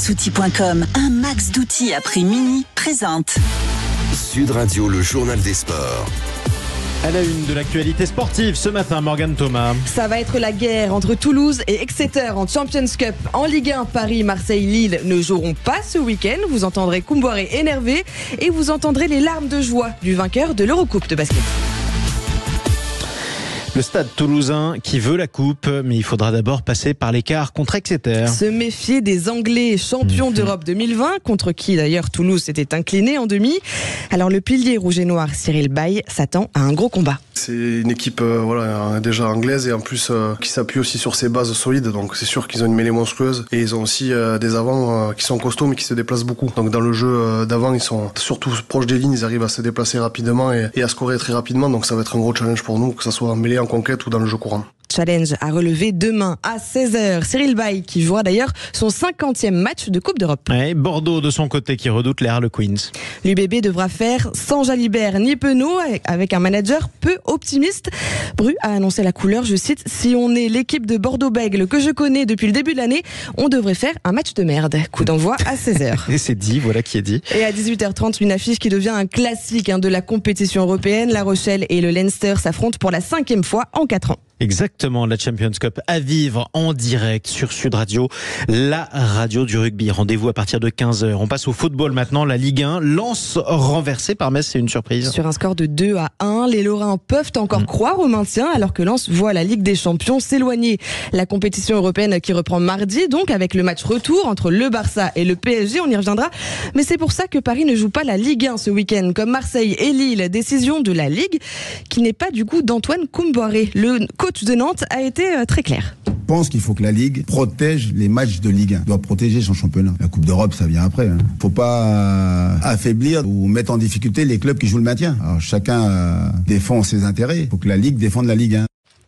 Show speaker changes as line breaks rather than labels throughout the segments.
maxoutil.com, un max d'outils à prix mini, présente
Sud Radio, le journal des sports.
À la une de l'actualité sportive ce matin, Morgane Thomas.
Ça va être la guerre entre Toulouse et Exeter en Champions Cup. En Ligue 1, Paris, Marseille, Lille ne joueront pas ce week-end. Vous entendrez Koumboiré énervé et vous entendrez les larmes de joie du vainqueur de l'Eurocoupe de basket.
Le stade toulousain qui veut la coupe, mais il faudra d'abord passer par l'écart contre Exeter.
Se méfier des Anglais champions d'Europe 2020, contre qui d'ailleurs Toulouse s'était incliné en demi. Alors le pilier rouge et noir Cyril Baille s'attend à un gros combat.
C'est une équipe déjà anglaise et en plus qui s'appuie aussi sur ses bases solides. Donc c'est sûr qu'ils ont une mêlée monstrueuse et ils ont aussi des avants qui sont costauds mais qui se déplacent beaucoup. Donc dans le jeu d'avant, ils sont surtout proches des lignes, ils arrivent à se déplacer rapidement et à scorer très rapidement. Donc ça va être un gros challenge pour nous, que ce soit en mêlée, en conquête ou dans le jeu courant.
Challenge à relever demain à 16h. Cyril Baille qui jouera d'ailleurs son 50e match de Coupe d'Europe.
Ouais, Bordeaux de son côté qui redoute les Harlequins.
L'UBB devra faire sans Jalibert ni Penaud avec un manager peu optimiste. Bru a annoncé la couleur, je cite: si on est l'équipe de Bordeaux-Bègles que je connais depuis le début de l'année, on devrait faire un match de merde. Coup d'envoi à 16h.
Et c'est dit, voilà qui est dit.
Et à 18h30, une affiche qui devient un classique de la compétition européenne. La Rochelle et le Leinster s'affrontent pour la 5e fois en 4 ans.
Exactement, la Champions Cup à vivre en direct sur Sud Radio, la radio du rugby. Rendez-vous à partir de 15h. On passe au football maintenant, la Ligue 1. Lens renversé par Metz, c'est une surprise.
Sur un score de 2-1, les Lorrains peuvent encore croire au maintien alors que Lens voit la Ligue des Champions s'éloigner. La compétition européenne qui reprend mardi, donc avec le match retour entre le Barça et le PSG, on y reviendra. Mais c'est pour ça que Paris ne joue pas la Ligue 1 ce week-end, comme Marseille et Lille. Décision de la Ligue qui n'est pas du goût d'Antoine Koumboiré. Le coach de Nantes a été très clair.
Je pense qu'il faut que la Ligue protège les matchs de Ligue 1. Elle doit protéger son championnat. La Coupe d'Europe, ça vient après. Faut pas affaiblir ou mettre en difficulté les clubs qui jouent le maintien. Alors chacun défend ses intérêts. Il faut que la Ligue défende la Ligue 1.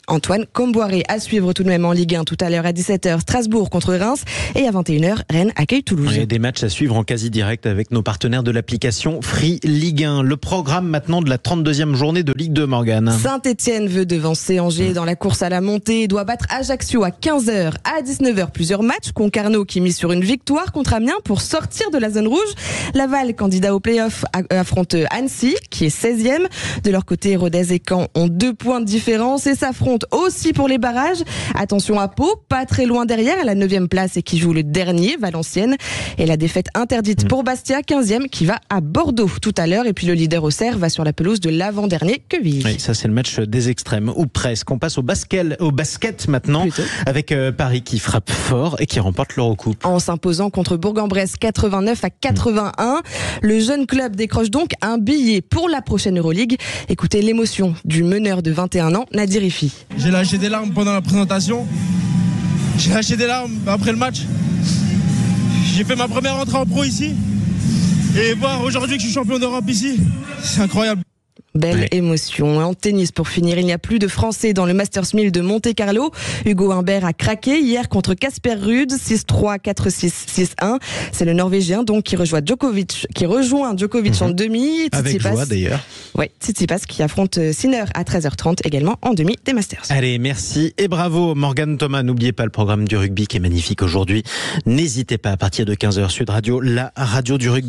Antoine Koumboiré à suivre tout de même en Ligue 1 tout à l'heure à 17h, Strasbourg contre Reims et à 21h, Rennes accueille Toulouse.
Il y a des matchs à suivre en quasi-direct avec nos partenaires de l'application Free Ligue 1. Le programme maintenant de la 32e journée de Ligue 2, Morgane.
Saint-Etienne veut devancer Angers dans la course à la montée, doit battre Ajaccio à 15h. À 19h, plusieurs matchs. Concarneau qui mise sur une victoire contre Amiens pour sortir de la zone rouge. Laval, candidat au play-off, affronte Annecy qui est 16e. De leur côté, Rodez et Caen ont 2 points de différence et s'affrontent aussi pour les barrages. Attention à Pau, pas très loin derrière, à la 9e place et qui joue le dernier, Valenciennes. Et la défaite interdite pour Bastia, 15e, qui va à Bordeaux tout à l'heure. Et puis le leader Auxerre va sur la pelouse de l'avant-dernier, Quevilly.
Oui, ça c'est le match des extrêmes, ou presque. On passe au basket maintenant, avec Paris qui frappe fort et qui remporte l'Eurocoupe. En
s'imposant contre Bourg-en-Bresse 89-81. Le jeune club décroche donc un billet pour la prochaine Euroleague. Écoutez l'émotion du meneur de 21 ans, Nadir Ifi.
J'ai lâché des larmes pendant la présentation. J'ai lâché des larmes après le match. J'ai fait ma première entrée en pro ici. Et voir aujourd'hui que je suis champion d'Europe ici, c'est incroyable.
Belle émotion. En tennis, pour finir, il n'y a plus de Français dans le Masters 1000 de Monte-Carlo. Hugo Humbert a craqué hier contre Casper Ruud, 6-3, 4-6, 6-1. C'est le Norvégien donc qui rejoint Djokovic en demi.
Avec joie d'ailleurs.
Oui, Tsitsipas qui affronte Sinner à 13h30 également en demi des Masters.
Allez, merci et bravo Morgane Thomas. N'oubliez pas le programme du rugby qui est magnifique aujourd'hui. N'hésitez pas à partir de 15h Sud Radio, la radio du rugby.